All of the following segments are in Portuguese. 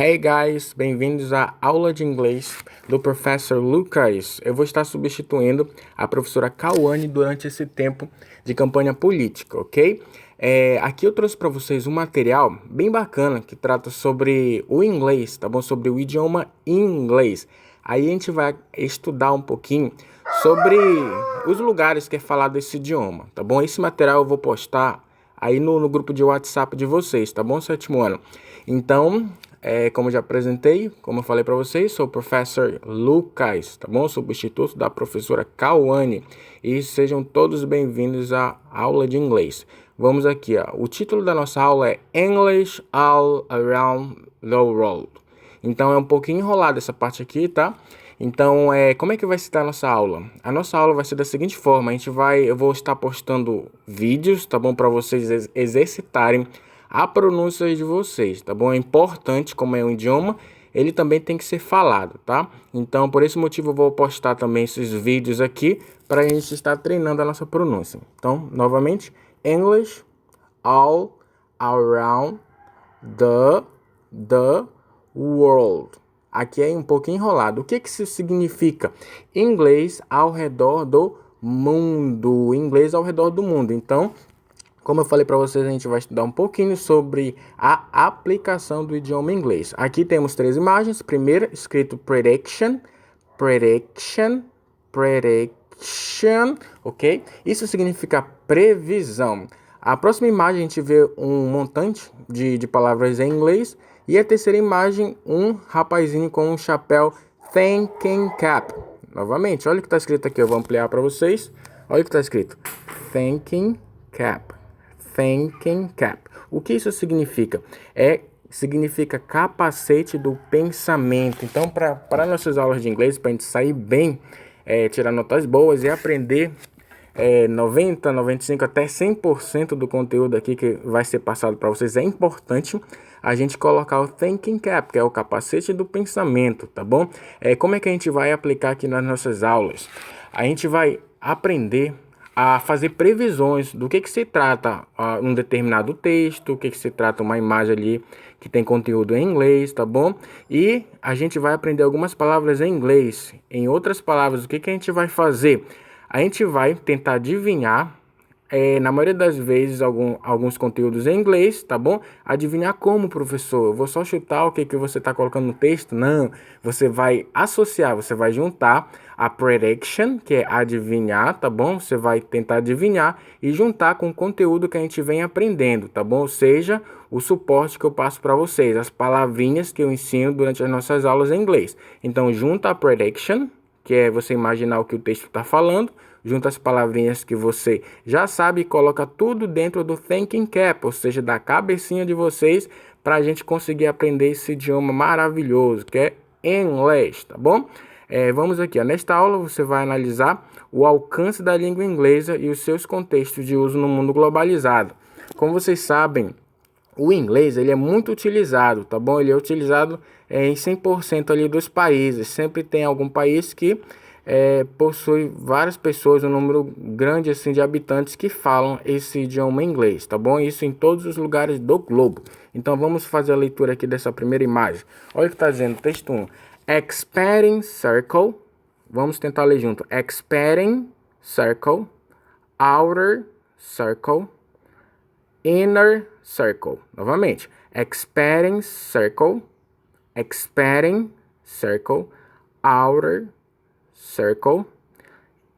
Hey guys, bem-vindos à aula de inglês do Professor Lucas. Eu vou estar substituindo a professora Cauane durante esse tempo de campanha política, ok? Aqui eu trouxe para vocês um material bem bacana que trata sobre o inglês, tá bom? Sobre o idioma inglês. Aí a gente vai estudar um pouquinho sobre os lugares que é falado esse idioma, tá bom? Esse material eu vou postar aí no grupo de WhatsApp de vocês, tá bom, sétimo ano? Então, como eu já apresentei, como eu falei para vocês, sou o Professor Lucas, tá bom? Substituto da professora Cauane. E sejam todos bem-vindos à aula de inglês. Vamos aqui, ó. O título da nossa aula é English All Around the World. Então, é um pouquinho enrolado essa parte aqui, tá? Então, como é que vai ser a nossa aula? A nossa aula vai ser da seguinte forma, eu vou estar postando vídeos, tá bom? Para vocês exercitarem a pronúncia de vocês, tá bom? É importante, como é um idioma, ele também tem que ser falado, tá? Então, por esse motivo, eu vou postar também esses vídeos aqui para a gente estar treinando a nossa pronúncia. Então, novamente, English all around the world. Aqui é um pouquinho enrolado. O que isso significa? Inglês ao redor do mundo. Inglês ao redor do mundo. Então, como eu falei para vocês, a gente vai estudar um pouquinho sobre a aplicação do idioma inglês. Aqui temos três imagens. Primeira, escrito prediction, ok? Isso significa previsão. A próxima imagem a gente vê um montante de palavras em inglês. E a terceira imagem, um rapazinho com um chapéu thinking cap. Novamente, olha o que está escrito aqui, eu vou ampliar para vocês. Olha o que está escrito, thinking cap. Thinking cap. O que isso significa? Significa capacete do pensamento. Então, para nossas aulas de inglês, para a gente sair bem, tirar notas boas e aprender 90, 95, até 100% do conteúdo aqui que vai ser passado para vocês, é importante a gente colocar o thinking cap, que é o capacete do pensamento, tá bom? Como é que a gente vai aplicar aqui nas nossas aulas? A gente vai aprender a fazer previsões do que se trata um determinado texto, o que se trata uma imagem ali que tem conteúdo em inglês, tá bom? E a gente vai aprender algumas palavras em inglês. Em outras palavras, o que a gente vai fazer? A gente vai tentar adivinhar, na maioria das vezes, alguns conteúdos em inglês, tá bom? Adivinhar como, professor? Eu vou só chutar o que você está colocando no texto? Não, você vai associar, você vai juntar a prediction, que é adivinhar, tá bom? Você vai tentar adivinhar e juntar com o conteúdo que a gente vem aprendendo, tá bom? Ou seja, o suporte que eu passo para vocês, as palavrinhas que eu ensino durante as nossas aulas em inglês. Então, junta a prediction, que é você imaginar o que o texto está falando, junta as palavrinhas que você já sabe e coloca tudo dentro do thinking cap, ou seja, da cabecinha de vocês, para a gente conseguir aprender esse idioma maravilhoso, que é inglês, tá bom? Vamos aqui, ó. Nesta aula você vai analisar o alcance da língua inglesa e os seus contextos de uso no mundo globalizado. Como vocês sabem, o inglês ele é muito utilizado, tá bom? Ele é utilizado em 100% ali dos países. Sempre tem algum país que possui várias pessoas, um número grande assim de habitantes que falam esse idioma inglês, tá bom? Isso em todos os lugares do globo. Então vamos fazer a leitura aqui dessa primeira imagem. Olha o que está dizendo, texto 1. Expanding circle. Vamos tentar ler junto. Expanding circle. Outer circle. Inner circle. Novamente. Expanding circle. Expanding circle. Outer circle.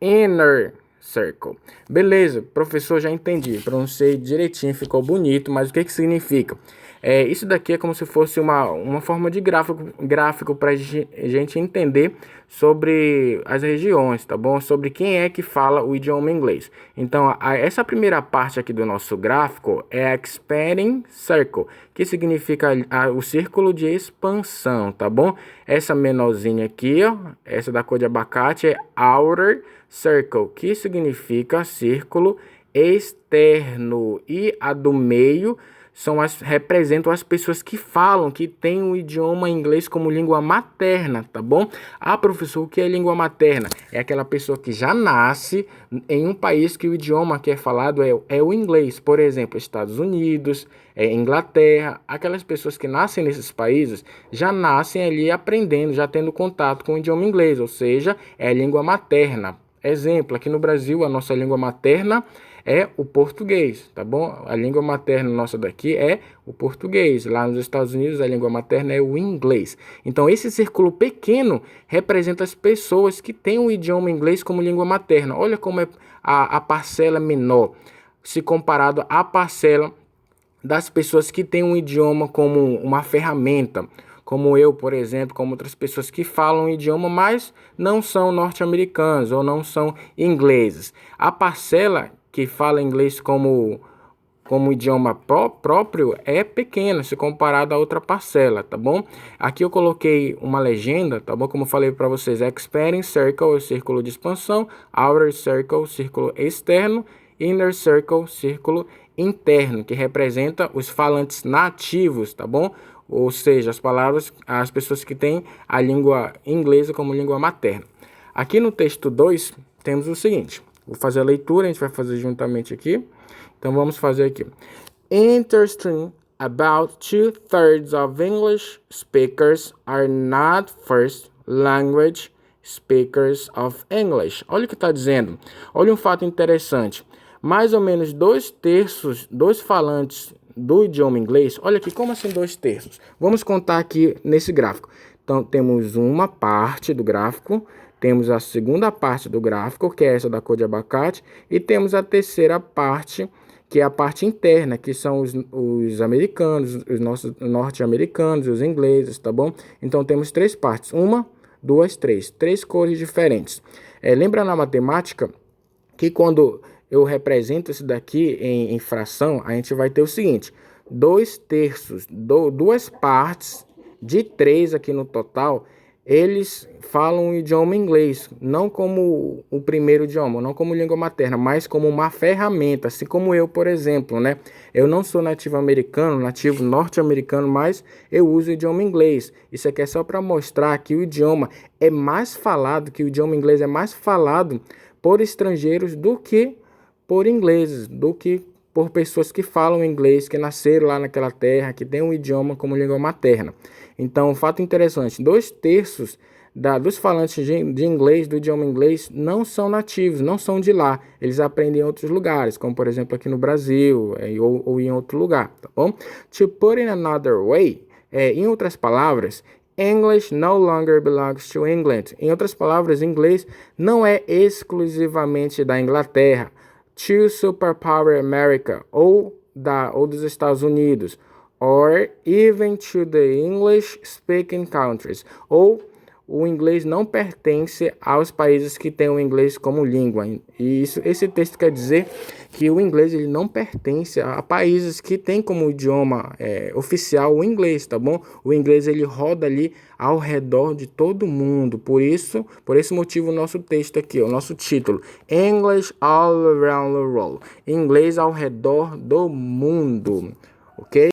Inner circle. Beleza, professor, já entendi. Pronunciei direitinho, ficou bonito, mas o que significa? Isso daqui é como se fosse uma forma de gráfico para a gente entender sobre as regiões, tá bom? Sobre quem é que fala o idioma inglês. Então, essa primeira parte aqui do nosso gráfico é expanding circle, que significa o círculo de expansão, tá bom? Essa menorzinha aqui, ó, essa da cor de abacate é outer circle, que significa círculo externo. E a do meio representam as pessoas que falam, que têm o idioma inglês como língua materna, tá bom? Ah, professor, o que é língua materna? É aquela pessoa que já nasce em um país que o idioma que é falado é o inglês. Por exemplo, Estados Unidos, Inglaterra. Aquelas pessoas que nascem nesses países já nascem ali aprendendo, já tendo contato com o idioma inglês, ou seja, é a língua materna. Exemplo, aqui no Brasil, a nossa língua materna é o português, tá bom? A língua materna nossa daqui é o português. Lá nos Estados Unidos, a língua materna é o inglês. Então, esse círculo pequeno representa as pessoas que têm o idioma inglês como língua materna. Olha como é a parcela menor, se comparado à parcela das pessoas que têm um idioma como uma ferramenta, como eu, por exemplo, como outras pessoas que falam o idioma, mas não são norte-americanos ou não são ingleses. A parcela que fala inglês como idioma próprio é pequena se comparado a outra parcela, tá bom? Aqui eu coloquei uma legenda, tá bom? Como eu falei para vocês, Expanding Circle, círculo de expansão, Outer Circle, círculo externo, Inner Circle, círculo interno, que representa os falantes nativos, tá bom? Ou seja, as pessoas que têm a língua inglesa como língua materna. Aqui no texto 2, temos o seguinte. Vou fazer a leitura, a gente vai fazer juntamente aqui. Então, vamos fazer aqui. Interesting, about 2/3 of English speakers are not first language speakers of English. Olha o que está dizendo. Olha um fato interessante. Mais ou menos 2/3 dos falantes do idioma inglês. Olha aqui, como assim 2/3? Vamos contar aqui nesse gráfico. Então, temos uma parte do gráfico, temos a segunda parte do gráfico, que é essa da cor de abacate, e temos a terceira parte, que é a parte interna, que são os americanos, os nossos norte-americanos, os ingleses, tá bom? Então, temos 3 partes. 1, 2, 3. 3 cores diferentes. Lembra na matemática que quando eu represento isso daqui em fração, a gente vai ter o seguinte: 2/3, duas partes de 3 aqui no total, eles falam o idioma inglês, não como o primeiro idioma, não como língua materna, mas como uma ferramenta, assim como eu, por exemplo, né? Eu não sou nativo americano, nativo norte-americano, mas eu uso o idioma inglês. Isso aqui é só para mostrar que o idioma é mais falado, que o idioma inglês é mais falado por estrangeiros do que por ingleses, do que por pessoas que falam inglês, que nasceram lá naquela terra, que tem um idioma como língua materna. Então, um fato interessante, 2/3 dos falantes de inglês, do idioma inglês, não são nativos, não são de lá. Eles aprendem em outros lugares, como por exemplo aqui no Brasil, ou em outro lugar, tá bom? To put in another way, em outras palavras, English no longer belongs to England. Em outras palavras, inglês não é exclusivamente da Inglaterra, to superpower America, ou dos Estados Unidos, or even to the English-speaking countries, ou o inglês não pertence aos países que têm o inglês como língua. E esse texto quer dizer que o inglês ele não pertence a países que têm como idioma oficial o inglês, tá bom? O inglês ele roda ali ao redor de todo mundo. Por esse motivo, o nosso texto aqui, o nosso título, English all around the world. Inglês ao redor do mundo, ok?